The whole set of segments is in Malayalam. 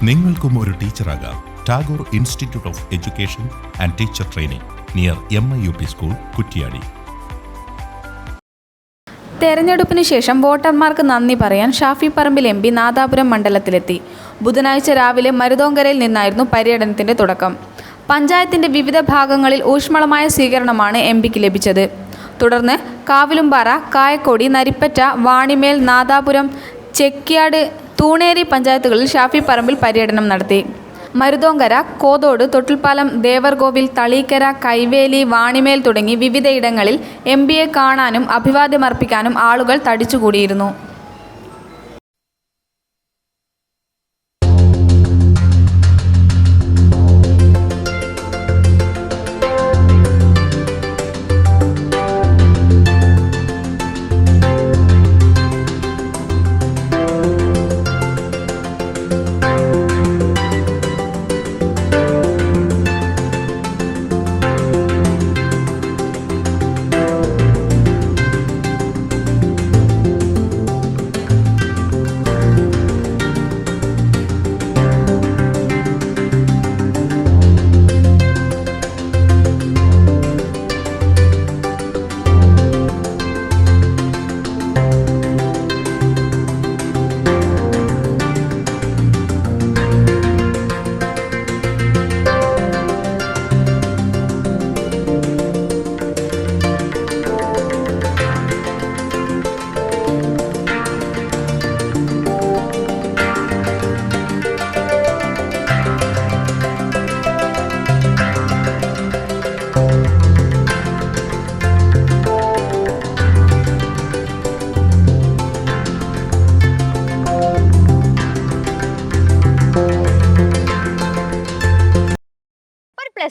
നിങ്ങൾക്കും ഒരു ടീച്ചറാകാം. Tagore institute of education and teacher training, near MIUP school, Kuttiadi. തെരഞ്ഞെടുപ്പിന് ശേഷം വോട്ടർമാർക്ക് നന്ദി പറയാൻ ഷാഫി പറമ്പിൽ MP നാദാപുരം മണ്ഡലത്തിലെത്തി. ബുധനാഴ്ച രാവിലെ മരുതോങ്കരയിൽ നിന്നായിരുന്നു പര്യടനത്തിന്റെ തുടക്കം. പഞ്ചായത്തിന്റെ വിവിധ ഭാഗങ്ങളിൽ ഊഷ്മളമായ സ്വീകരണമാണ് MPക്ക് ലഭിച്ചത്. തുടർന്ന് കാവിലുംപാറ, കായക്കൊടി, നരിപ്പറ്റ, വാണിമേൽ, നാദാപുരം, ചെക്യാട്, തൂണേരി പഞ്ചായത്തുകളിൽ ഷാഫി പറമ്പിൽ പര്യടനം നടത്തി. മരുതോങ്കര, കോതോട്, തൊട്ടിൽപ്പാലം, ദേവർകോവിൽ, തളീക്കര, കൈവേലി, വാണിമേൽ തുടങ്ങി വിവിധയിടങ്ങളിൽ MPയെ കാണാനും അഭിവാദ്യമർപ്പിക്കാനും ആളുകൾ തടിച്ചുകൂടിയിരുന്നു.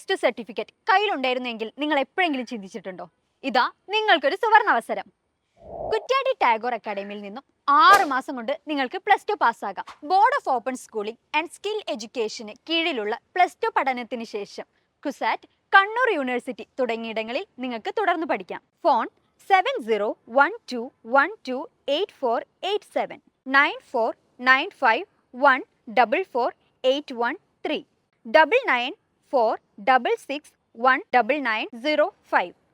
+2 സർട്ടിഫിക്കറ്റ് കയ്യിലുണ്ടായിരുന്നെങ്കിൽ നിങ്ങൾ എപ്പോഴെങ്കിലും ചിന്തിച്ചിട്ടുണ്ടോ? ഇതാ നിങ്ങൾക്കൊരു സുവർണാവസരം. കുറ്റ്യാടി ടാഗോർ അക്കാഡമിയിൽ നിന്നും 6 മാസം കൊണ്ട് നിങ്ങൾക്ക് +2 പാസ്സാകാം. Board of open schooling and skill എഡ്യൂക്കേഷന് കീഴിലുള്ള +2 പഠനത്തിന് ശേഷം കുസാറ്റ്, കണ്ണൂർ യൂണിവേഴ്സിറ്റി തുടങ്ങിയിടങ്ങളിൽ നിങ്ങൾക്ക് തുടർന്ന് പഠിക്കാം. ഫോൺ 7012128487 9495144813 9946619905.